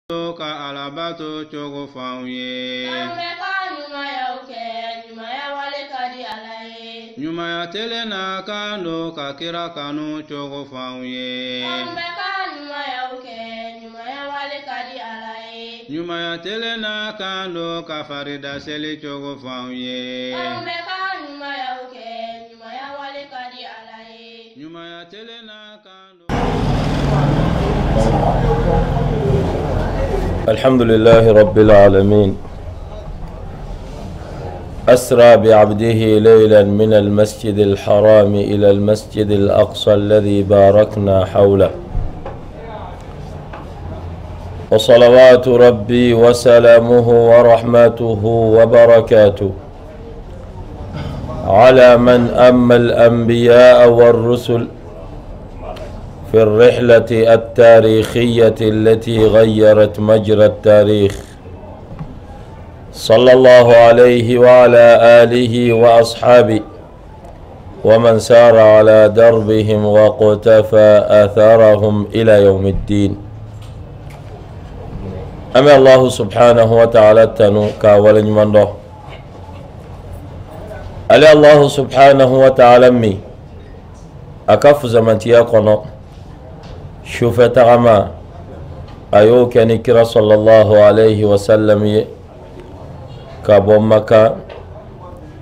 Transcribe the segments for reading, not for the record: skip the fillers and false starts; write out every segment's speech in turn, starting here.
ka alabato chogo fauye nyuma ya tele na kando ka kira kanu chogo fauye nyuma ya tele na kando ka farida seli chogo fauye nyuma ya tele na kando. الحمد لله رب العالمين أسرى بعبده ليلا من المسجد الحرام إلى المسجد الأقصى الذي باركنا حوله وصلوات ربي وسلامه ورحمته وبركاته على من أما الأنبياء والرسل في الرحلة التاريخية التي غيرت مجرى التاريخ صلى الله عليه وعلى آله وأصحابه ومن سار على دربهم وقتفى آثارهم إلى يوم الدين. أما الله سبحانه وتعالى تنو كاول منه ألي الله سبحانه وتعالى مي أكف زمن تياقنا شوف تغما أيو كان كرا صلى الله عليه وسلم كابو مكة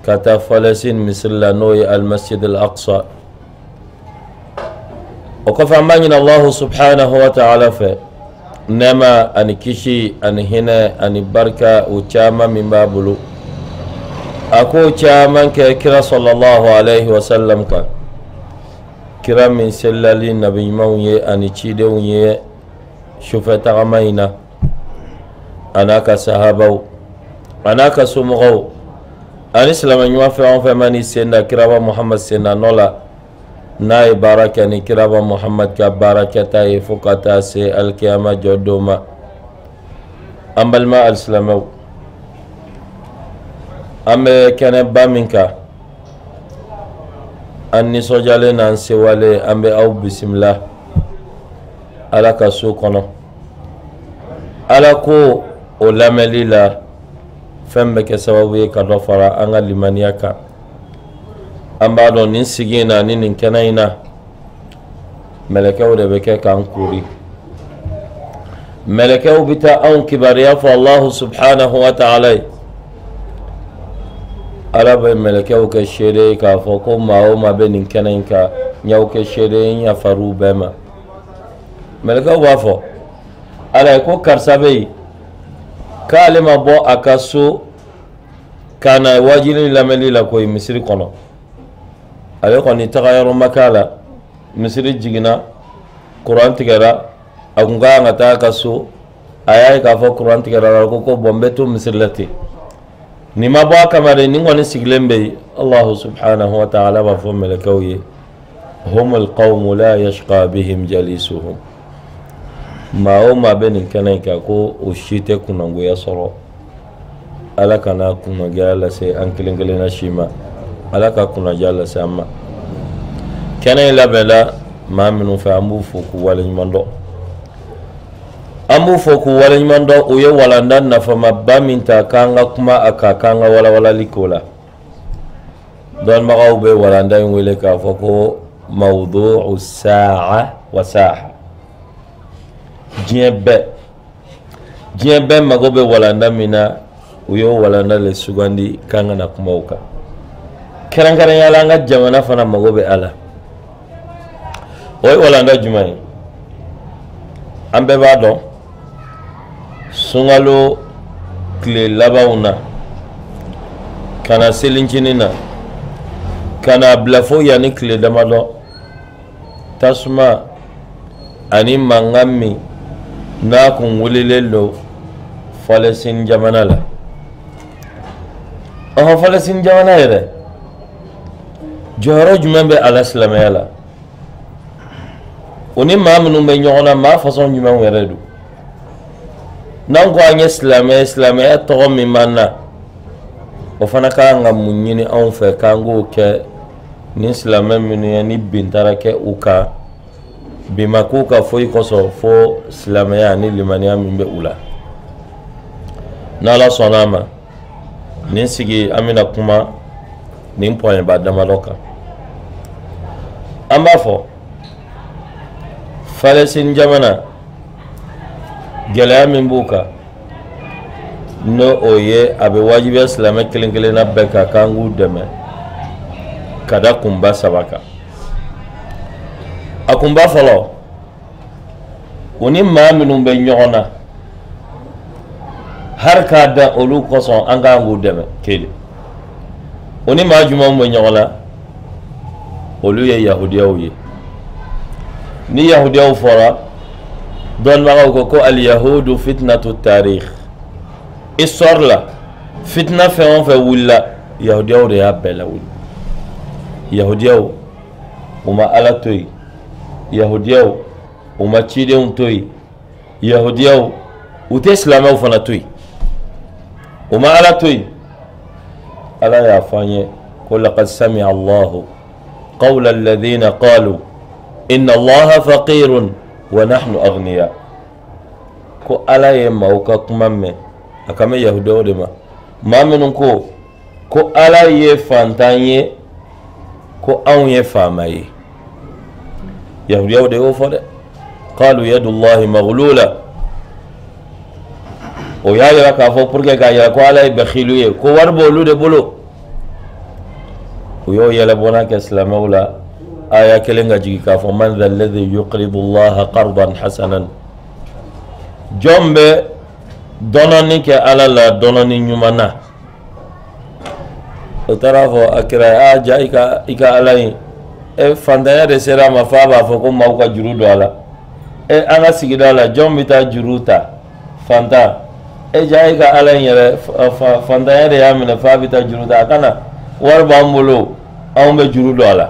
كتفلسين مثل نوي المسجد الأقصى وكف أمانين الله سبحانه وتعالى نما أن كشي أن هنا أن بركة وشاما من بابلو أكو شاما كرا صلى الله عليه وسلم كان كرا من سلالي نبي موي أني تشيدوني شوفت غمينا أنا كصحابو أنا كسمغو أنا سلام يوافق فماني سندا كرا محمد سندا نولا ناي باركة ني كرا محمد كباركة تاي فقطا سي القيامة جدوما أمبل ما السلامو أم كان بامنكا أني سجالي نانسي والي أمبي أو بسم الله على كسوكنا على كو ولاملي لا فمبك سوابي كرفرا أنا لمنياكا أمبالو ننسيجينا ننكنينا ملكة ودبكة كانكوري ملكة وبتا أون كباريا فالله سبحانه وتعالى araba melekeu ke shere ka foko mao ma benin kenen ka nyau ke shere nya faru bema melekeu wafo ala ko karsabe kalima bo akaso kana wajini lameli la ko misri kono ale ko ni tagayaro makala misri jigina qur'an tigara agunga ngata akaso ayay ka fo qur'an tigara ko bombeto misri lati نما بوا كماري نيغوني سيغلم بي الله سبحانه وتعالى بفهم لكوي هم القوم لا يشقى بهم جليسهم ما هو ما بين كنايكا كو وشيته كنغو يسرو الا كنا كنا جالا سي انكلينغلينا شيما الا كنا جالا سما كناي لا بلا ما منو فامو فوكو ولا نمندو ambu foku wala nyimando uye walanda na fama baminta kanga kuma akakanga wala likola don magaw be walanda ngwele ka foko mawdu'u sa'a wa saha jiebe magobe walanda mina uyo walanda le sugandi kanga na kuma uka kerankara yala nga jamana fana magobe ala oy walanda jumai ambe bado sungalo kle labauna kana selinkinina kana blafo yani kle damado tasma ani mangami na kunwulilelo falesin jamanala falesin jamana yere joro jumembe alaslamayala oni mamnu be nyona ma façon jumem weredu nango anya islamé to mi manna o fana ka nga munyini on fe kango ke ni islamé minu ni bintara ke uka bima ko ka foyi koso fo silamaya ni limaniya min bɛ u la n'ala sɔnna a ma nin sigi an bɛna kuma nin pɔnyɛba damadɔ kan an b'a fɔ Palestine jamana gɛlɛya min b'u kan n'o o ye a bɛ wajibiya silamɛ kelen kelenna bɛɛ kan k'an k'u dɛmɛ ka da kunba saba kan a kunba fɔlɔ u ni maa minnu bɛ ɲɔgɔn na har k'a da olu kosɔn an k'an k'u dɛmɛ kelen u ni maa jumɛnw bɛ ɲɔgɔn na olu ye yahudiyaw ye ni yahudiyaw fɔra dɔnnibagaw ko al-yahudu fitnatu tarikh histoire la fitna fɛn o fɛn wulila yahudiyaw de y'a bɛɛ lawuli yahudiyaw u ma ala to yen yahudiyaw u ma cidenw to yen yahudiyaw u tɛ silamɛw fana to yen u ma ala to yen ala y'a fɔ an ye ko laqad sami'a allahu qawla alladhina qalu inna allaha faqirun wa nahnu aghniya ko ala ye maaw ka kuma mɛn a ka mɛn yahudiyaw de ma maa minnu ko ala ye fantan ye ko anw ye faama ye yahudiyaw de y'o fɔ dɛ qalu yadullahi maghlula o y'a yira k'a fɔ pour que k'a yira ko ala ye bakhilu ye ko wari b'olu de bolo u y'o yɛlɛbɔna kɛ silamɛw la aya kelen ka jigi k'a fɔ man dha alladhi yuqridu allaha qardan hasanan jɔn bɛ dɔnɔni kɛ ala la dɔnɔni ɲuman na o taara fɔ a kira a ja i ka ala in fantanya de sera a ma f'a b'a fɔ ko maaw ka juru don a la an ka sigida la jɔn bɛ taa juru ta fantan ja i ka ala in yɛrɛ fantanya de y'a minɛ f'a bɛ taa juru ta a kana wari b'an bolo anw bɛ juru don a la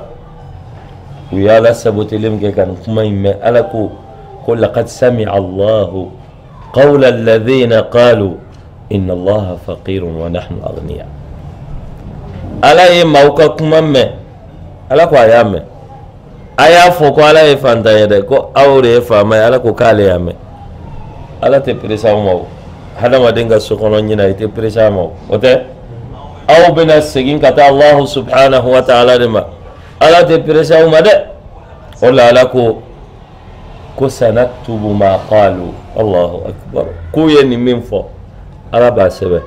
u y'a la saboteli min kɛ ka nin kuma in mɛn ala ko laqad sami'a allahu qawla alladhina qalu inna allaha faqirun wa nahnu aghniya ala ye maaw ka kuma mɛn ala ko a y'a mɛn a y'a fɔ ko ala ye fantan ye dɛ ko aw de ye faama ye ala ko k'ale y'a mɛn ala tɛ perese aw ma o hadamaden ka so kɔnɔ ɲina i tɛ perese a ma o tɛ aw bɛna segin ka taa allahu subhanahu wa ta'ala de ma ala tɛ perese aw ma dɛ o la ala ko sanaktubu ma qalu allahu akbar k'u ye nin min fɔ ala b'a sɛbɛn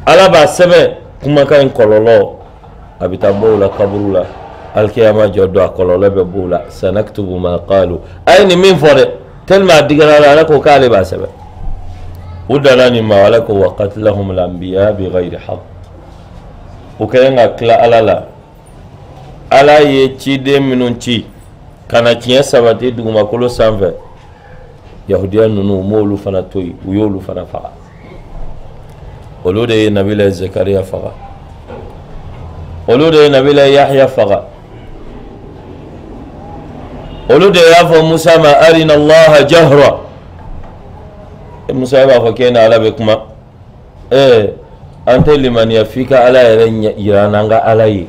ala b'a sɛbɛn kumakan in kɔlɔlɔ a bɛ taa bɔ u la kaburu la alikiyama jɔ don a kɔlɔlɔ bɛ bɔ u la sanaktubu ma qalu a ye nin min fɔ dɛ tellement a digara la ala ko k'ale b'a sɛbɛn u dana nin ma ala ko wa qatlahum al-anbiya bi ghayri haqq u kɛlen ka tila ala la ala ye ciden minnu ci ka na tiɲɛ sabati dugumakolo sanfɛ yahudiya ninnu u m'olu fana to yen u y'olu fana faga olu de ye nabila zakariya faga olu de ye nabila yahya faga olu de y'a fɔ musa ma arina allaha jahra musa b'a fɔ k'e ni ala bɛ kuma an tɛ limaniya f'i ka ala yɛrɛ yira n'an ka ala ye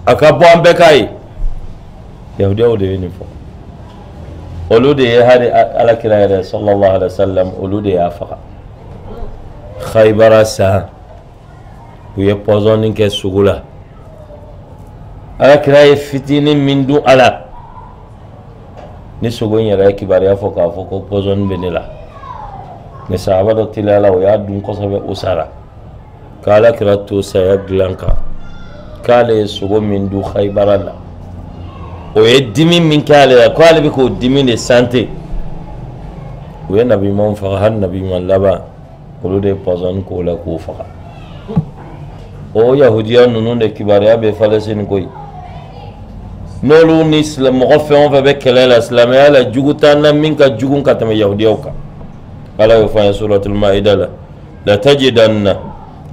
a ka bɔ an bɛɛ k'a ye yahudiyaw de ye nin fɔ olu de ye hali alakira yɛrɛ sallallahu alaihi wa sallam olu de y'a faga Khaybara san u ye pɔsɔnni kɛ sugu la alakira ye fitinin min dun a la ni sogo in yɛrɛ ye kibaruya fɔ k'a fɔ ko pɔsɔnni bɛ ne la mais sahaba dɔ teliya la o y'a dun kosɛbɛ o sara k'alakira to saya dilan kan k'ale ye sogo min dun Khaybara la o ye dimi min kɛ ale la ko ale bɛ k'o dimi de sante u ye nabi ɲumanw faga hali nabi ɲuman laban olu de ye pɔsɔnni k'o la k'o faga o yahudiya ninnu de kibaruya bɛ Falasini koyi n'olu ni mɔgɔ fɛn o fɛn bɛ kɛlɛ la silamɛya la jugu t'an na min ka jugu ka tɛmɛ yahudiyaw kan ala y'o fɔ an ye suratul maida la latajidanna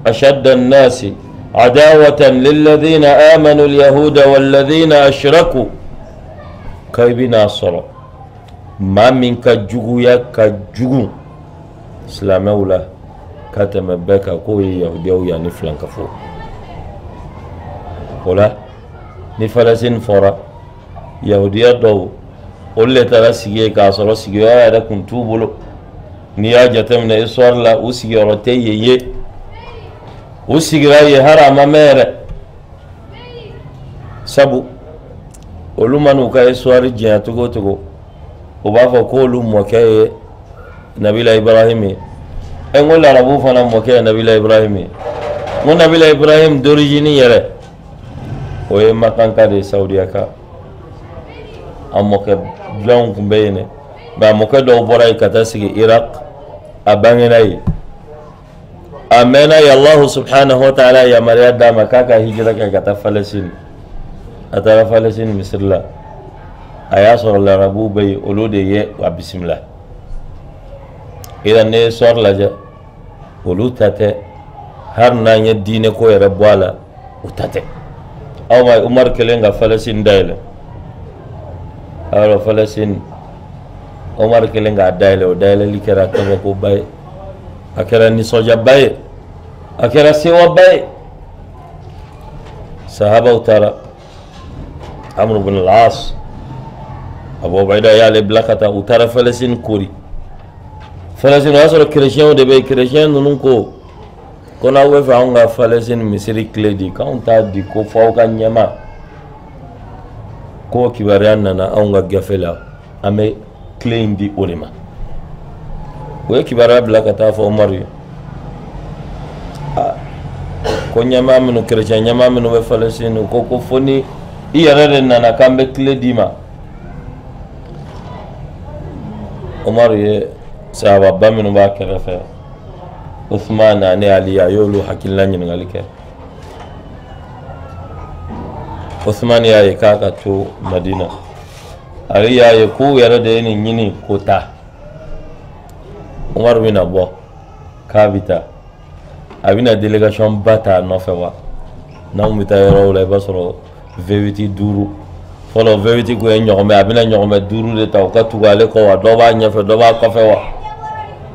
ashadda an-nasi adawatan lilladhina amanu al-yahuda walladhina ashraku kai bina sɔrɔ maa min ka juguya ka jugu silamɛw la ka tɛmɛ bɛɛ kan k'o ye yahudiyaw ye ani filankafo o la ni Falasini fɔra yahudiya dɔw olu le taara sigi ye k'a sɔrɔ sigiyɔrɔ yɛrɛ kun t'u bolo n'i y'a jateminɛ histoire la u sigiyɔrɔ tɛ yen ye u sigira ye hari a ma mɛn yɛrɛ sabu olu man'u ka histoire diɲɛ cogo o cogo u b'a fɔ k'olu mɔkɛ ye nabila ibrahim ye n ko larabu fana mɔkɛ ye nabila ibrahim ye n ko nabila ibrahim d'origine yɛrɛ o ye makanka de ye saudiya ka a mɔkɛ bilanw tun bɛ yen dɛ mɛ a mɔkɛ dɔw bɔra yen ka taa sigi iraq a bangena yen a mɛnna ye allahu subhanahu wa ta'ala yamaruya d'a ma k'a ka hijira kɛ ka taa falɛsini a taara falɛsini misiri la a y'a sɔrɔ larabuw bɛ yen olu de ye a bisimila idan ne ye histoire lajɛ olu ta tɛ hali n'an ye diinɛ ko yɛrɛ bɔ a la u ta tɛ aw ma umar kelen ka falɛsini dayɛlɛ a y'a dɔn falɛsini umar kelen k'a dayɛlɛ o dayɛlɛli kɛra kabakoba ye a kɛra nisɔndiyaba ye a kɛra sewaba ye sahabaw taara amr ibn al-as abu ubaida y'ale bila ka taa u taara falɛsini kori falɛsini o y'a sɔrɔ kerecɛnw de bɛ yen kerecɛn ninnu ko n'aw bɛ fɛ anw ka falɛsini misiri tile di k'anw t'a di ko fɔ aw ka ɲɛma ko kibaruya nana anw ka gafe la an bɛ tile in di o de ma o ye kibaruya bila ka taa fɔ umaru ye ko ɲɛma minnu kerecɛn ɲɛma minnu bɛ falɛsini ko fo ni i yɛrɛ de nana k'an bɛ tile d'i ma umaru ye sahababa minnu b'a kɛrɛfɛ Uthman ani Ali a y'olu hakilina ɲininkali kɛ Uthman y'a ye k'a ka to Madina Ali y'a ye k'u yɛrɛ de ye nin ɲini ko ta Umaru bɛna bɔ k'a bɛ taa a bɛna délégation ba ta a nɔfɛ wa n'anw bɛ taa yɔrɔw la i b'a sɔrɔ V8 5 fɔlɔ V8 ko ye ɲɔgɔmɛ a bɛna ɲɔgɔmɛ 5 de ta u ka tugu ale kɔ wa dɔ b'a ɲɛfɛ dɔ b'a kɔfɛ wa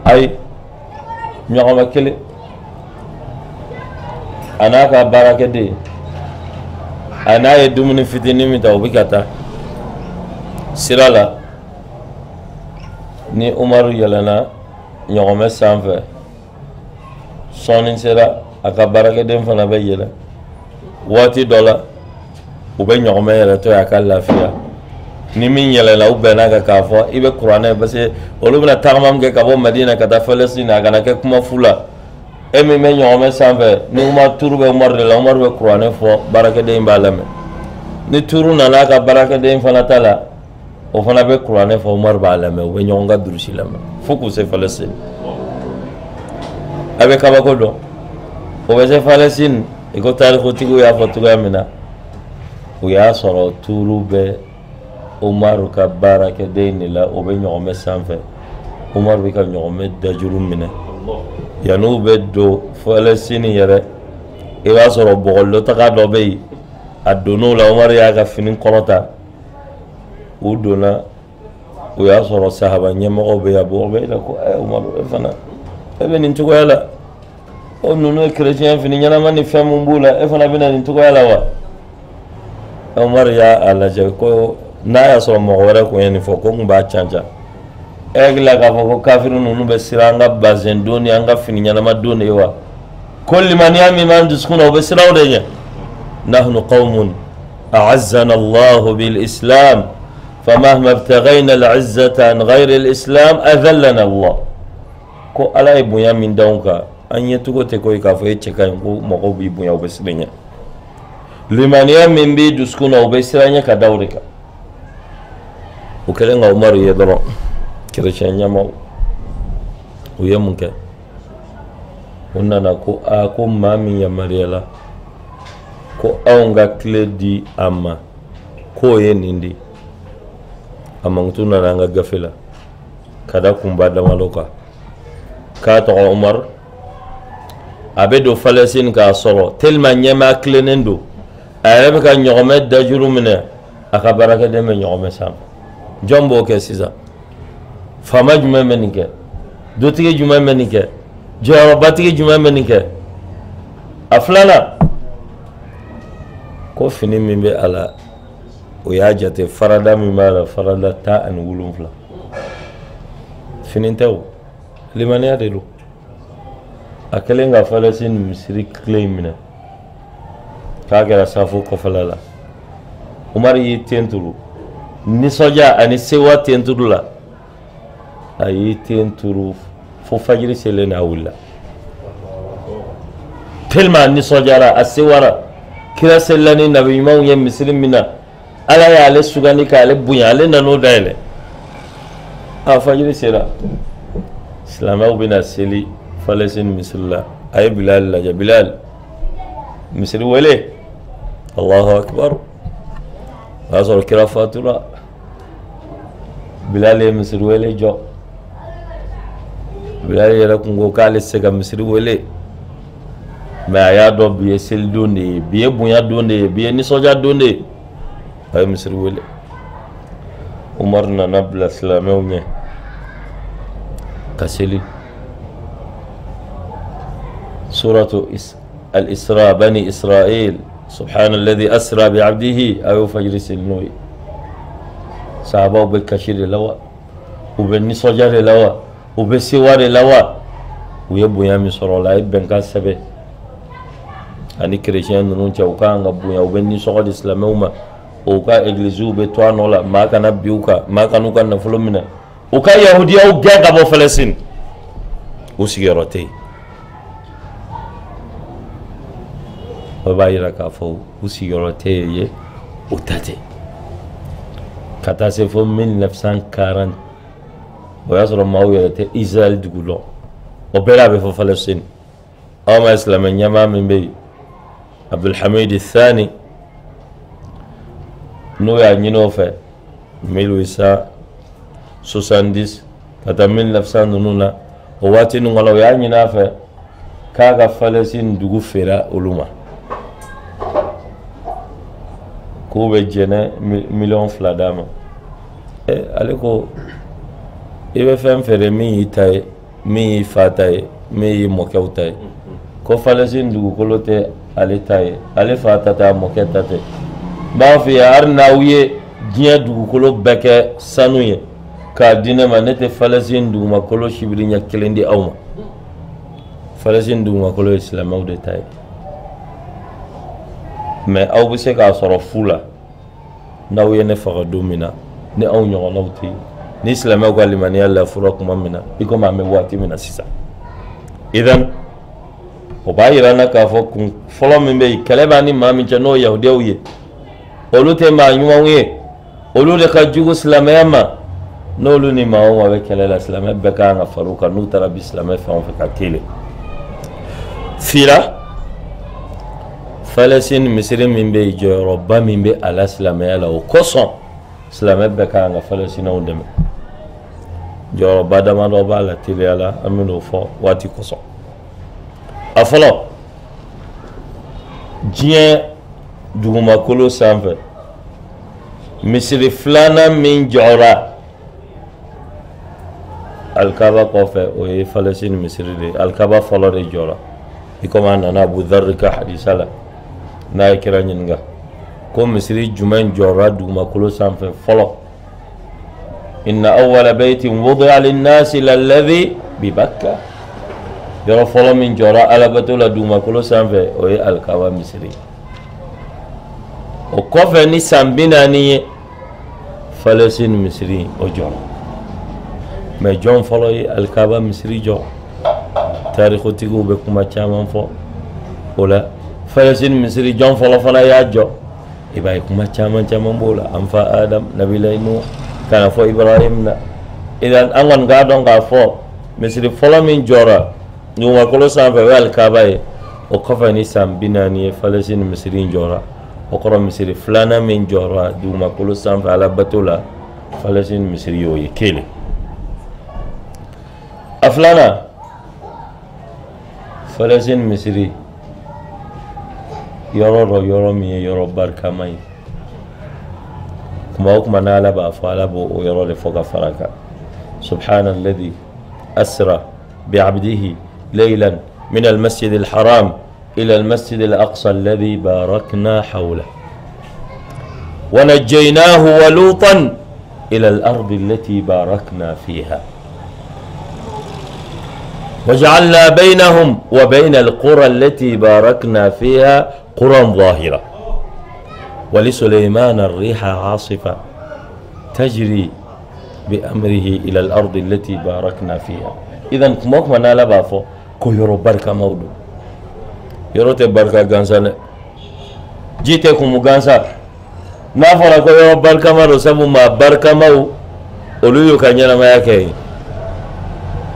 ayi ɲɔgɔmɛ kelen a n'a ka baarakɛden a n'a ye dumuni fitinin min ta u bɛ ka taa sira la ni umaru yɛlɛnna ɲɔgɔmɛ sanfɛ sɔɔni sera a ka baarakɛden fana bɛ yɛlɛ waati dɔ la u bɛ ɲɔgɔmɛ yɛrɛ to a ka lafiya ni min yɛlɛla u bɛnna kan k'a fɔ i bɛ kuranɛ parce que olu bɛna tagama min kɛ ka bɔ Madina ka taa Falɛsini a kana kɛ kuma fu la e min bɛ ɲɔgɔmɛ sanfɛ ni turu bɛ Umaru de la Umaru bɛ kuranɛ fɔ baarakɛden b'a lamɛn ni turu nana a ka baarakɛden fana ta la o fana bɛ kuranɛ fɔ Umaru b'a lamɛn u bɛ ɲɔgɔn ka durusi lamɛn fo k'u se Falɛsini a bɛ kabako dɔn o bɛ se Falɛsini i ko tarikutigiw y'a fɔ cogoya min na u y'a sɔrɔ turu bɛ Umaru ka baarakɛden de la o bɛ ɲɔgɔmɛ sanfɛ Umaru bɛ ka ɲɔgɔmɛ dajuru minɛ yanni u bɛ don Falɛsini yɛrɛ i b'a sɔrɔ bɔgɔlitaga dɔ bɛ yen a donn'o la Umaru y'a ka fini kɔrɔta u donna o y'a sɔrɔ sahaba ɲɛmɔgɔw bɛ yen Abu Ubaida ko Umaru e fana e bɛ nin cogoya la o ninnu ye kerecɛn fini ɲɛnama ni fɛn mun b'u la e fana bɛ na nin cogoya la wa Umaru y'a lajɛ ko n'a y'a sɔrɔ mɔgɔ wɛrɛ kun ye nin fɔ ko n kun b'a canca e hakilila k'a fɔ ko kafiru ninnu bɛ siran an ka bazɛn don ni an ka fini ɲɛnama don de ye wa ko limaniya min b'an dusukun na o bɛ siran o de ɲɛ nahnu qawmun a'azzana Allahu bil islam famahma ibtaghayna al-izzata an ghayri al-islam adhallana Allah ko Ala ye bonya min d'anw kan an ye cogo tɛ ko k'a fɔ e cɛ ka ɲi ko mɔgɔw b'i bonya o bɛ siran ɲɛ limaniya min b'i dusukun na o bɛ siran ɲɛ ka da o de kan o kɛlen ka Umaru ye dɔrɔn kerecɛn ɲɛmaw u ye mun kɛ u nana ko ko maa min yamaruyala ko anw ka tile di a ma k'o ye nin di a mankutu nana an ka gafe la ka da kunba damadɔ kan k'a tɔgɔ Umaru a bɛ don Falɛsini k'a sɔrɔ tellement ɲɛmaa tilennen don a yɛrɛ bɛ ka ɲɔgɔmɛ dajuru minɛ a ka baarakɛden bɛ ɲɔgɔmɛ sanfɛ jɔn b'o kɛ sisan faama jumɛn bɛ nin kɛ dutigi jumɛn bɛ nin kɛ jɔyɔrɔbatigi jumɛn bɛ nin kɛ a filanan ko fini min bɛ a la وياجت فردا مما فردا تا أن ولون فلا فينتو لمن يدلو أكلين فلسطين مصري كليمنا كاغرا سافو كفلالا عمر يتنتلو نسوجا أني سوا تنتلو لا أي تنتلو ففجر سلنا ولا تلما نسوجا لا أسوارا كلا سلني نبي ما ويا مسلم منا على يالله سجاني كالله بويا عليه نانو دايله فجر سلا إسلام أو بنا سلي فلسطين مثل الله أي بلال لا بلال مثل وليه الله أكبر هذا الكرافات لا بلال مثل وليه جو بلال يلاكم قال السجا مثل وليه ما يادو بيسل دوني بيبويا دوني بينسوجا دوني أي مثل وليه عمرنا نبلا سلامه كسلي سورة الإسراء بني إسرائيل سبحان الذي أسرى بعبده أو فجر سلنوي صحابه بالكشير لوا وبالنصجر لوا وبالسوار لوا ويبو يامي صلى الله عليه وسلم أني كريشيان نونجا وكان غبويا وبالنصجر الإسلام وما وكا إغليزو بتوان ولا ما كان بيوكا ما كانوا كان نفلومنا وكا يهوديا وجاء أبو فلسطين وسيارتي وبايرا كافو وسيارتي وتاتي كتاسفو من 1940 ويصل ما هو يرتي إسرائيل دقولو وبلا بفو فلسطين أما إسلام يما من بي عبد الحميد الثاني نويا نينوفا 1870 كتا 1900 وواتي نغلو يا نينافا كاغا فلسطين دقو فيرا أولوما كوبي جنة مليون فلاداما أليكو إبا فهم فيري مي يتاي مي فاتاي مي موكيوتاي كو فلسطين دقو كولوتي ألي تاي ألي فاتاتا موكيتاتي باوفي أرناوية جيه دقو كولو بكي سانوية كادينما نتي فلسطين دقو ما كولو شبرينيا كليندي أوما فلسطين دقو ما كولو إسلام أو دي تاي mais aw bi se ka soro fula naw yene faga domina ni aw nyogo nawti ni islamé ko limani yalla fura kuma mina iko ma me wati mina sisa idan o bayirana ka fo kun folo min be keleba ni ma min jano yahudiye olute ma nyuma wi olude ka jugo islamé ma nolu ni ma o be kelela islamé be ka nga faruka nu tara bi islamé fa on fe ka kele fila فلسطين مصر من بي جوروبا من بي الاسلام يلا وكوسون اسلام بكا فلسطين وندم جوروبا دما دوبا لا تيلا امنو فو واتي كوسون افلو جي دوما كولو سانف مصر فلانا من جورا الكابا كوفه وي فلسطين مصر دي الكابا فلو دي جورا يكمان انا ابو ذر كحديث الله na kira nyinga ko misri juman jorra duma kulo sanfe folo inna awwala baytin wudi'a lin-nas alladhi bi Bakka yoro folo min jorra ala batula duma kulo sanfe o ye al-Kaaba misri o kofe ni sambina ni Falastin misri o jorra mais jon folo ye al-Kaaba misri jo tarikhu tigo be kuma chaman fo ola فلسطين مصري جون فلا فلا ياجو يبقى كما chaman bola amfa adam nabi nu kana fo ibrahim na idan angon gadon ga fo misri fala min jora nu wa kolo sa fa wal kabaye o kofa ni sam binani Falastin misri jora o koro misri flana min jora du ma kolo sa fa ala batula Falastin misri yo yekele aflana Falastin misri yoro mi yoro barka mai kuma nala ba fala bo yoro le foga faraka subhanalladhi asra بعبده ليلا من المسجد الحرام إلى المسجد الأقصى الذي باركنا حوله ونجيناه ولوطا إلى الأرض التي باركنا فيها وجعلنا بينهم وبين القرى التي باركنا فيها قرى ظاهرة ولسليمان الريح عاصفة تجري بأمره إلى الأرض التي باركنا فيها. إذن كموك من على بافو كو يرو بركة مودو يرو تبركة غانسان جيتكم غانسا نافرا كو يرو بركة مودو سبو ما بركة مو أولو كان ينا ما يكي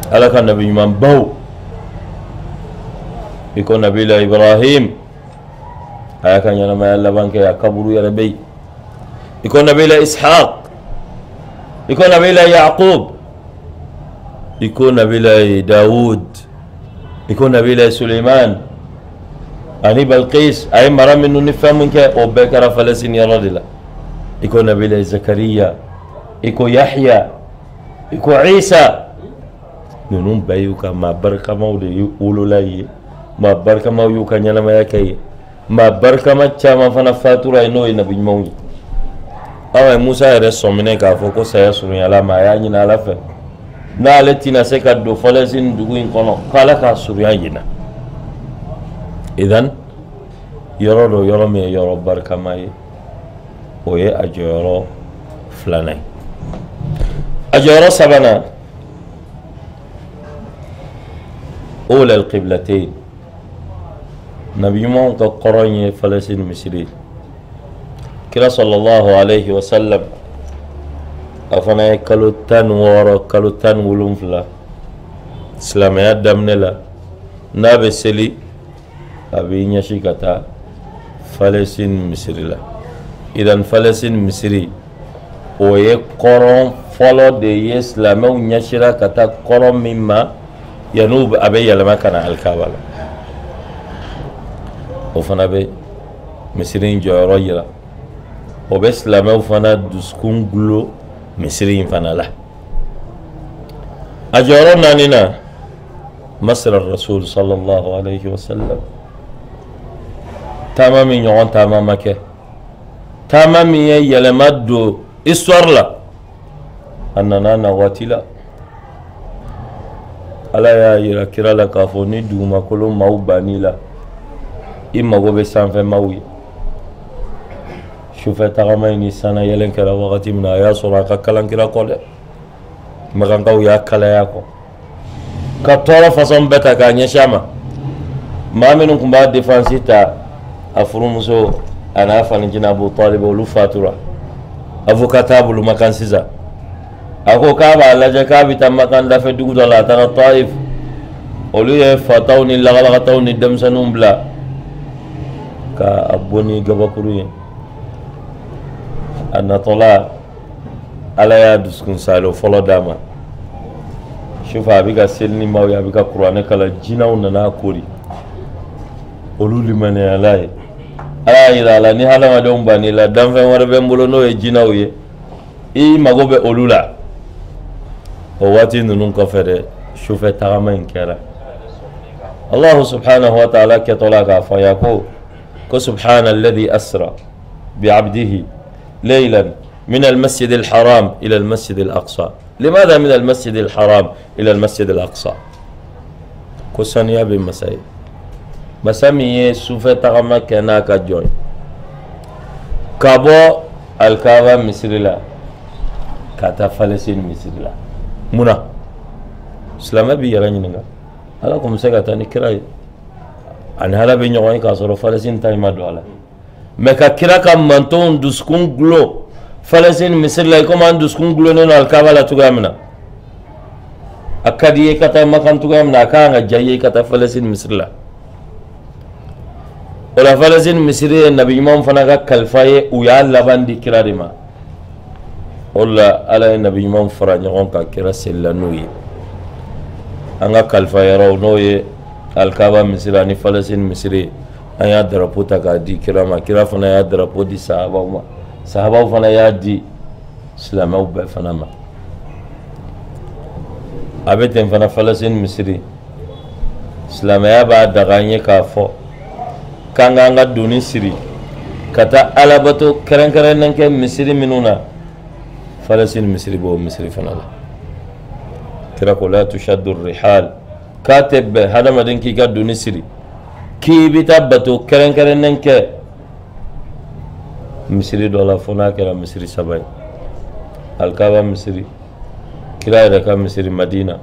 على كان نبي من بو يكون نبي الله إبراهيم على كان ينا ما يلا بانك يا كبرو يا ربي يكون نبي الله إسحاق يكون نبي الله يعقوب يكون نبي الله داود يكون نبي الله سليمان أني بلقيس أي مرة منو نفهم منك أو بكرة فلسطين يا رجل يكون نبي الله زكريا يكون يحيى يكون عيسى نون بايوكا ما بركة مولي يقولوا لي ما بركة مو يوكا نيانا ما يكاي ما بركة ما تشاما فانا فاتورا إنو نبي موي أو موسى يرسل منك أفوكو سيسوني على ما يعني نالفه نالتنا سكادو فلسطين دوين كونو كالاكا سوريانا. إذن يرو يرمي يرو بركة ماي وي أجيرو فلاني أجيرو سبنا أولى القبلتين نبي موت قرني فلسطين مصري كلا صلى الله عليه وسلم أفنى كلوتان ورا كلوتان ولوم فلا إسلامي دمنا لا نبي سلي أبي نشي كتا فلسطين مصري لا إذن فلسطين مصري ويه قرن فلو دي إسلامي ونشرا كتا قرن مما ينوب أبي لما كان الكابل وفنا بي مصريين جورايلا وبس لما وفنا دسكون غلو مصريين فنا لا أجورنا نينا مصر الرسول صلى الله عليه وسلم تمامي يوان تمامك تمامي يلمدو إسوار لا أننا نواتي ala ya yira kira la k'a fɔ ni dugumakolo maaw banni la i mago bɛ sanfɛ maaw ye sufɛ tagama in ni sana yɛlɛn kɛra wagati min na a y'a sɔrɔ a ka kalan kira kɔ dɛ magankaw y'a kalaya kɔ ka tɔɔrɔ fasɔn bɛɛ ta k'a ɲɛsin a ma maa minnu tun b'a defansi ta a furumuso a n'a fanicina Abu Talib olu fatura avocat t'a bolo makan sisan ako k'a b'a lajɛ k'a bɛ taa makan dafɛ dugu dɔ la a taara Taif olu ye fataw ni lagalakataw ni denmisɛnninw bila ka a bɔ ni gabakuru ye a natɔla ala y'a dusukun salo fɔlɔ d'a ma sufɛ a bɛ ka seli ni maaw ye a bɛ ka kuranɛ kala jinɛw nana kori olu limaniyala ye ala y'a yira a la ni hadamadenw bann'i la danfɛn wɛrɛ bɛ n bolo n'o ye jinɛw ye i mago bɛ olu la o waati ninnu kɔfɛ dɛ sufɛ tagama in kɛra Allahu subhanahu wa ta'ala kɛtɔla k'a fɔ ya ko subhana alladhi asra bi'abdihi laylan من المسجد الحرام إلى المسجد الأقصى. لماذا من المسجد الحرام إلى المسجد الأقصى؟ كسانيا بمساي مسامي سوفة تغمى كنا كجوي كابو الكابا مصر لا كاتا فلسطين مصر لا منا سلامة بيراني نعا هلا كم سكتاني كراي أنا هلا بينيواني كاسورو فلسطين تايما دولا مكا كرا كم منتون دسكون غلو فلسطين مصر لا يكون عند دسكون غلو نو الكابا لا تغامنا أكادية كاتا مكان تغامنا كانا جاية كاتا فلسطين مصر لا ولا فلسطين مصر النبي إمام فناغا كالفاي ويا لباندي كرا ديما ولا على النبي إمام فرانيون كاكرا سلا نوي أنغا كالفاي رو نوي الكابا مصر أني فلسطين مصر أيا درapو تاكا دي كرا ما كرا فنا يا درapو دي صحابة ما صحابة فنا يا دي سلامة وب فنا ما أبتين فنا فلسطين مصر سلامة يا بعد دغانية كافو كان عندنا دوني سري kata alabato keren ke misiri minuna falasin misiri bo misiri fanala kira ko la tushaddu rihal katib hada madin ki gaddu nisiri ki bitabato keren ke misiri dola fona kira misiri sabai alkaba misiri kira ka misiri madina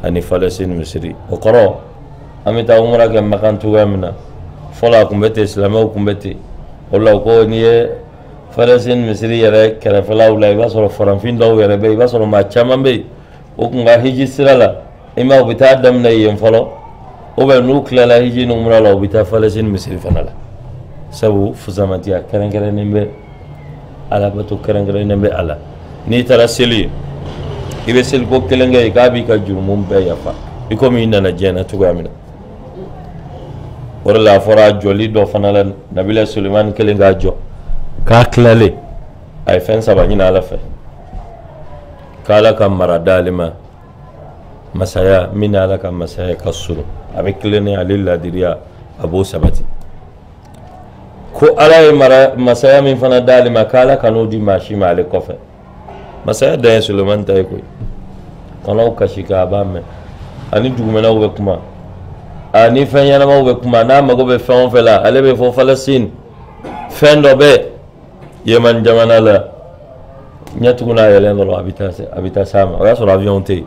ani falasin misiri o qaro amita umra ke makan tugamina fola kumbete islamo kumbete wala ko ni falasin misiri yare kala fala wala ba soro faranfin daw yare be ba soro ma chaman be o kunga hiji sirala ima bita dam na yen folo o be nukla la hiji no umra la bita falasin misiri fanala sabu fuzamatiya keren nembe ala bato keren nembe ala ni tara seli ibe sel ko kelenge gabi ka jurumum be yafa iko mi nana jena tugamina wala fora joli do fanala nabila suleiman kelenga jo ka klale ay fen sabanyina ala fe kala kam maradalima masaya min ala kam masaya kasuru abe klene alilla diriya abu sabati ko ala mara masaya min fana dalima kala kanodi mashi male kofe masaya da suleiman tay ko kono kashika bamme ani dugumena we kuma ani fen yana ma be kuma na mago be fen fela ale be fo Palestine fen do be Yemen jamana la nyatuguna yelen do habita sama o yaso avion te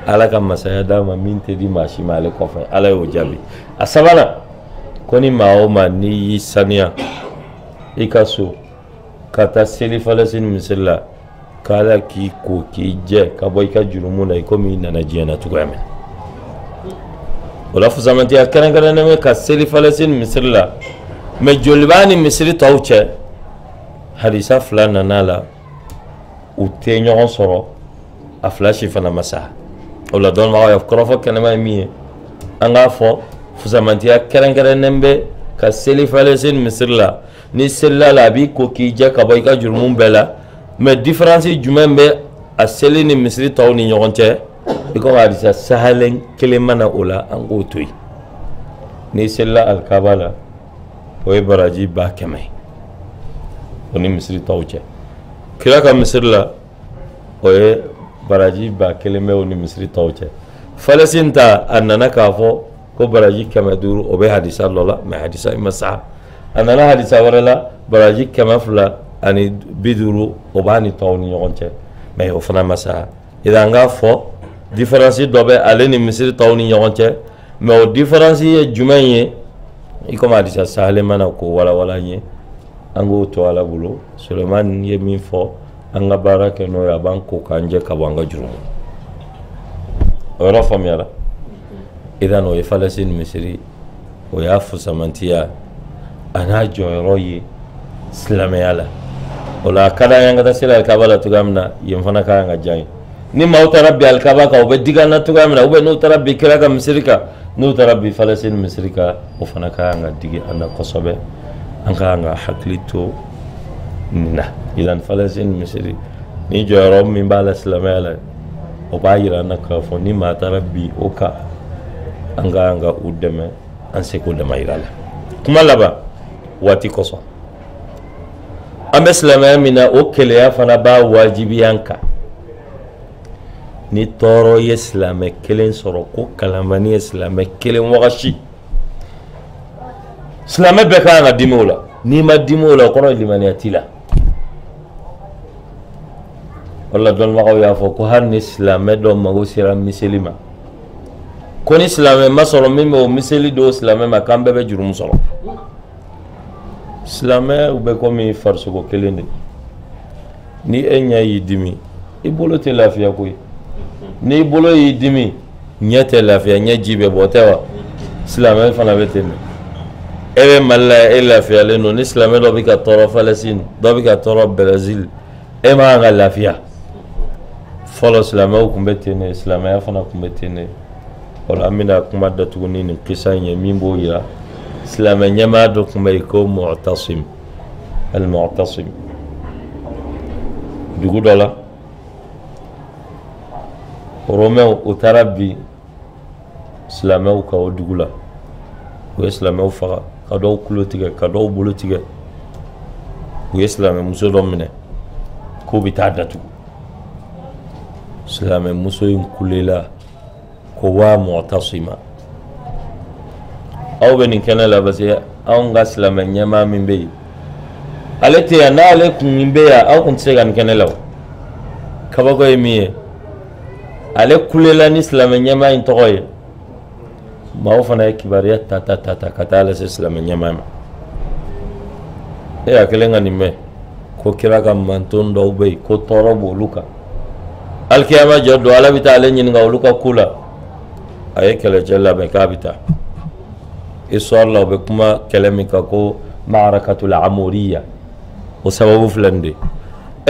ala kam masaya dama minte di mashi male kofe ala yo jabi asabana koni maoma ni sania ikaso kata seli Palestine misilla kala ki ko ki je ka boy ka jurumuna ikomi nana jena tugame wala fuzamanti akaran ne ka seli Palestine misilla me jolbani misri tawche hadisa fulana nala utte nyon soro a flashi fana masa wala don ma ya krofo kanama mi anga fo fuzamanti akaran nembe ka seli Palestine misilla ni sella la bi ko ki je ka boy ka jurumun bela mais différence jumembe a seli ni misri taw ni nyogonte iko hadisa sahalen kelemana ola ango toy ni sella al kabala o baraji ba kemay oni misri tawche kila ka misri la o baraji ba keleme oni misri tawche falasinta annana kafo ko baraji kama duru o be hadisa lola ma hadisa imasa annana hadisa warala baraji kama fula ani biduru o bani tawni nyogonte mais o fana masa ida nga fo différence dobe ale ni misri tawni nyogonte mais o différence jumaye iko ma disa sale mana ko wala nye ango to ala bulo Suleiman ye min fo anga baraka no ya banko kanje ka banga jurum ora famiyala idan o Palestine misri o ya fu samantiya ana joyroyi islamayala wala kada yanga da sila kabala tugamna yemfana ka nga jay ni mauta rabbi al kaba ka obe digana tugamna obe no tarabbi kiraka misrika no tarabbi Palestine misrika o fana ka nga digi ana kosobe anga nga haklito na idan Palestine misri ni joro min bala islamala o bayira na ka fo ni ma tarabbi o ka anga udeme an se ko de mayrala kuma laba wati koso ameslamaya mina o keleya fana ba wajibiyanka ni toro ye islame kelen soro ko kalamani islame kelen wagashi islame be ka dimola ni ma dimola kono limaniyatila wala don ma ya fo ko han islame do mago sira miselima ko ni islame masoro mimo miseli do islame makambe be jurum soro islame ube komi farsugo kelende ni enya yidimi ibolo te lafiya koy ni ibolo yidimi nyete lafiya nyajibe botewa islame fana betene ebe malla lafiya le no ni islame do bika toro Palestine do bika toro Brazil e ma nga lafiya folo islame ko betene islame fana ko betene wala amina kuma da tuguni ni kisanye mimbo ya سلام يمادكم يكون معتصم المعتصم بيقول الله روميو وتربي سلامو كودغلا واسلامو فقا ka dɔw kulo tigɛ ka dɔw bolo tigɛ u ye silamɛmuso dɔ minɛ k'u bɛ taa datugu silamɛmuso in kulela ko waa Mu'tasima aw bɛ nin kɛnɛ la parce que anw ka silamɛ ɲɛmaa min bɛ yen ale tɛ yan n'ale kun bɛ yan aw kun tɛ se ka nin kɛnɛ la o kabako ye min ye ale kulela ni silamɛ ɲɛmaa in tɔgɔ ye maaw fana ye kibariya ta ka taa lase silamɛ ɲɛmaa ma a kelen ka nin mɛn ko kira ka manton dɔw bɛ yen ko tɔɔrɔ b'olu kan alikiyama jɔ don ala bɛ taa ale ɲininka olu ka ko la a ye kɛlɛcɛ labɛn k'a bɛ taa histoire la u bɛ kuma kɛlɛ min kan ko Ma'arakatul Amuriya o sababu filɛ nin de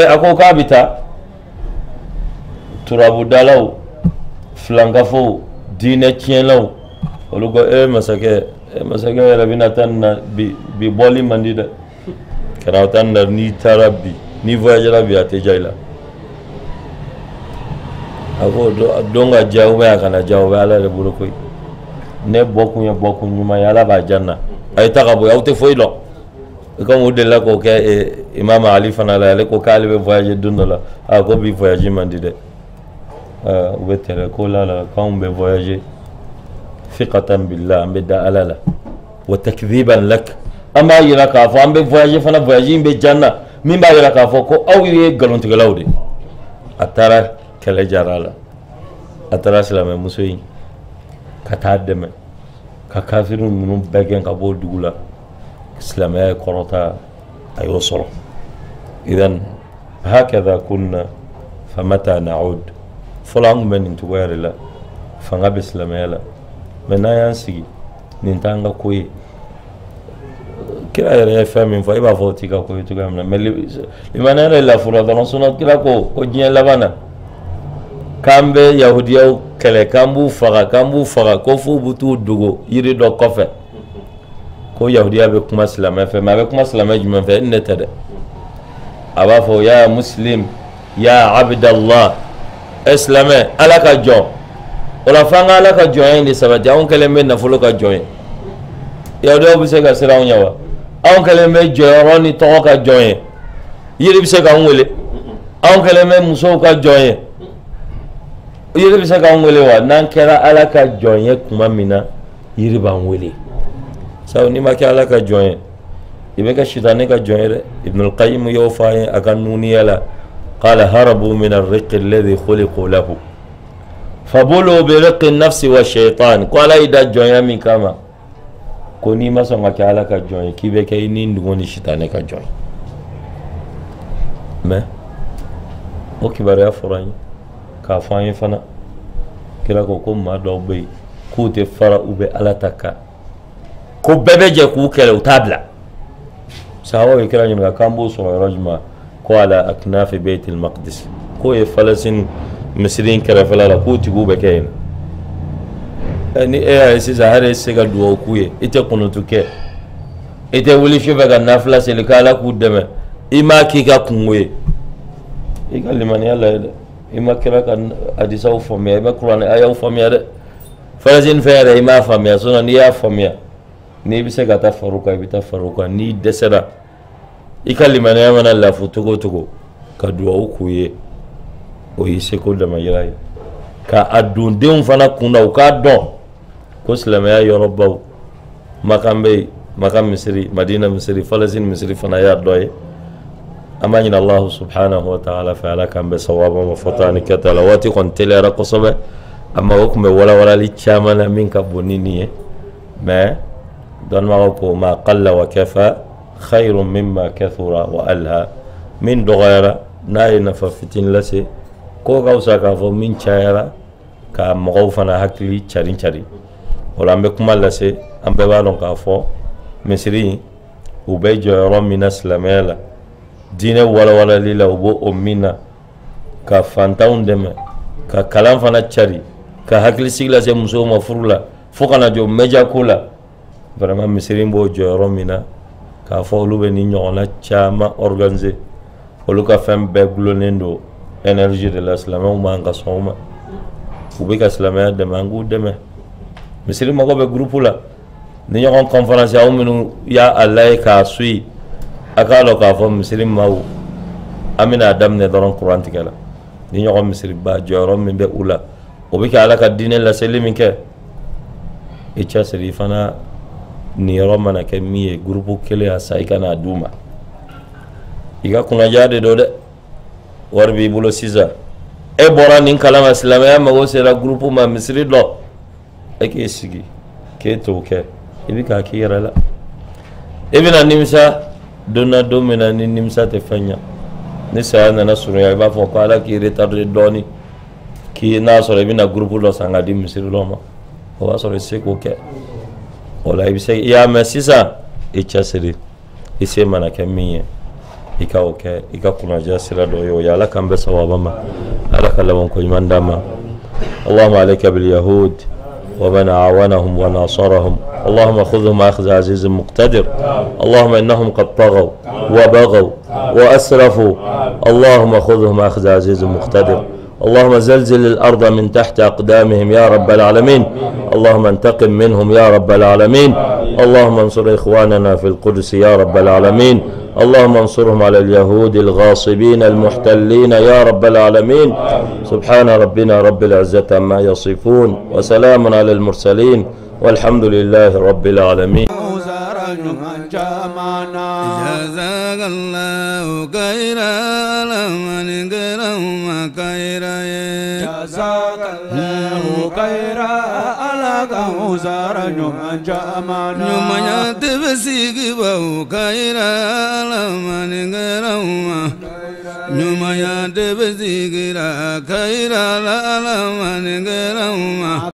a ko k'a bɛ taa turabudalaw filankafow diinɛ tiɲɛlaw olu ko masakɛ yɛrɛ bɛna taa nin na bi bɔli man di dɛ kana taa nin na n'i taara bi n'i voyagera bi a tɛ diya i la a ko don ka diya a kana diya o bɛ ala de bolo koyi ne bɔkun ye bɔkun ɲuman ye ala b'a diya n na a ye taa ka bɔ yen aw tɛ foyi dɔn comme u delila k'o kɛ Imam Ali fana la ale ko k'ale bɛ voyager don dɔ la ko bi voyage man di dɛ u bɛ tɛrɛ ko la k'anw bɛ voyager fiqatan billah an bɛ da ala la wa takdhiban lak an b'a yira k'a fɔ an bɛ voyager fana voyage in bɛ diya n na min b'a yira k'a fɔ ko aw ye nkalontigɛlaw de a taara kɛlɛ jara la a taara silamɛmuso in ka taa dɛmɛ ka kafiru ninnu bɛɛ gɛn ka bɔ dugu la silamɛya ye kɔrɔta a y'o sɔrɔ idan hakadha kunna famata na'ud fɔlɔ an tun bɛ nin cogoya de la fanga bɛ silamɛya la mɛ n'an y'an sigi nin t'an ka ko ye kira yɛrɛ ye fɛn min fɔ i b'a fɔ o t'i ka ko ye cogoya min na mɛ limaniya yɛrɛ lafula dɔrɔn sinɔn kira ko diɲɛ laban na k'an bɛ yahudiyaw kɛlɛ k'an b'u faga ko f'u bɛ t'u dogo yiri dɔ kɔfɛ ko yahudiya bɛ kuma silamɛ fɛ mɛ a bɛ kuma silamɛ jumɛn fɛ ne tɛ dɛ a b'a fɔ ya muslim ya abdallah silamɛ ala ka jɔn o la f'an ka ala ka jɔnya in de sabati anw kɛlen bɛ nafolo ka jɔn ye yahudiyaw bɛ se ka siran anw ɲɛ wa anw kɛlen bɛ jɔyɔrɔ ni tɔgɔ ka jɔn ye yiri bɛ se k'anw wele anw kɛlen bɛ musow ka jɔn ye yiri bɛ se k'anw wele wa n'an kɛra ala ka jɔn ye kuma min na yiri b'an wele sabu n'i ma kɛ ala ka jɔn ye i bɛ kɛ sitanɛ ka jɔn ye dɛ Ibn al-Qayyim y'o fɔ an ye a ka nuniya la qala harabu min ar-riqi alladhi khuliqu lahu fabulu bi riqi an-nafsi wa shaytan ko ala y'i da jɔnya min kama ko n'i ma sɔn ka kɛ ala ka jɔn ye k'i bɛ kɛ i ni ndugu ni sitanɛ ka jɔn ye mɛ o kibaruya fɔra an ye k'a fɔ an ye fana kira ko maa dɔw bɛ yen k'u tɛ fara u bɛ ala ta kan ko bɛɛ bɛ jɛ k'u kɛlɛ u t'a bila sahabaw ye kira ɲininka k'an b'o sɔrɔ yɔrɔ jumɛn ko ala aknafi Baitul Maqdis k'o ye Falasini misiri in kɛrɛfɛla la k'u tigiw bɛ kɛ yen ni e y'a ye sisan hali e tɛ se ka dugawu k'u ye i tɛ kunutu kɛ i tɛ wuli sufɛ ka nafila seli k'ala k'u dɛmɛ i m'a k'i ka kungo ye i ka limaniya la ye dɛ i ma kira ka hadisaw faamuya i ma kuranɛ ayaw faamuya dɛ Falasini fɛn yɛrɛ i m'a faamuya sinon n'i y'a faamuya n'i bɛ se ka taa far'u kan i bɛ taa far'u kan n'i dɛsɛra i ka limaniya mana lafu cogo o cogo ka dugawu k'u ye o y'i seko damayira ye ka a don denw fana kun na u k'a dɔn ko silamɛya yɔrɔbaw Makan bɛ yen Makan misiri Madina misiri Falasini misiri fana y'a dɔ ye an b'a ɲini Alahu subhanahu wa ta'ala fɛ ala k'an bɛ sawaba ma fɔta ni kɛta la waati kɔni teliyara kosɛbɛ amma o tun bɛ walawalali caman na min ka bon ni nin ye mais dɔnnibagaw ko ma qalla wa kafa khayrun mimma kathura wa alha min dɔgɔyara n'a ye nafa fitinin lase ko ka fisa k'a fɔ min cayara ka mɔgɔw fana hakili carin o la an bɛ kuma lase an bɛɛ b'a dɔn k'a fɔ misiri u bɛ jɔyɔrɔ min na silamɛya la diinɛ walawalali la u b'o o min na ka fantanw dɛmɛ ka kalan fana cari ka hakilisigi lase musow ma furu la fo kana jɔ media ko la vraiment misiri b'o jɔyɔrɔ min na k'a fɔ olu bɛ ni ɲɔgɔnna caman organiser olu ka fɛn bɛɛ gulonnen don énergie de la silamɛw man ka sɔn o ma u bɛ ka silamɛya dɛmɛ an k'u dɛmɛ misiri mago bɛ groupe la ni ɲɔgɔn conférence aw minnu ya Allah ye k'a suyi a k'a dɔn k'a fɔ misiri maaw an bɛna daminɛ dɔrɔn kuran tigɛ la ni ɲɔgɔn misiriba jɔyɔrɔ min bɛ u la o bɛ kɛ Ala ka diinɛ laseli min kɛ i cɛsiri i fana niyɔrɔ mana kɛ min ye groupe kelen a sa i kana d'u ma i ka kunnaja de don dɛ wari b'i bolo sisan e bɔra nin kalama silamɛya mago sera groupe ma misiri dɔ e k'i sigi k'e t'o kɛ i bɛ k'a k'i yɛrɛ la i bɛna nimisa don na don min na ni nimisa tɛ fɛn ɲɛ ni saya nana surunya i b'a fɔ ko Ala k'i retarder dɔɔni k'i n'a sɔrɔ i bɛna groupe dɔ san ka di misiri dɔ ma o b'a sɔrɔ i se k'o kɛ o la i bɛ se i y'a mɛn sisan i cɛsiri i se mana kɛ min ye i ka o kɛ i ka kunnaja sira dɔ ye o ye Ala k'an bɛɛ sababa ma Ala ka laban ko ɲuman d'an ma اللهم عليك باليهود ومن عاونهم وناصرهم اللهم خذهم أخذ عزيز مقتدر اللهم إنهم قد طغوا وبغوا وأسرفوا اللهم خذهم أخذ عزيز مقتدر اللهم زلزل الأرض من تحت أقدامهم يا رب العالمين اللهم انتقم منهم يا رب العالمين اللهم انصر إخواننا في القدس يا رب العالمين اللهم انصرهم على اليهود الغاصبين المحتلين يا رب العالمين سبحان ربنا رب العزة عما يصفون وسلام على المرسلين والحمد لله رب العالمين جزاك الله خيرا لمن كرم خيرا جزاك الله خيرا على كوزار جمانا نمنا تبسيك بو خيرا لمن كرم نمنا تبسيك خيرا لمن كرم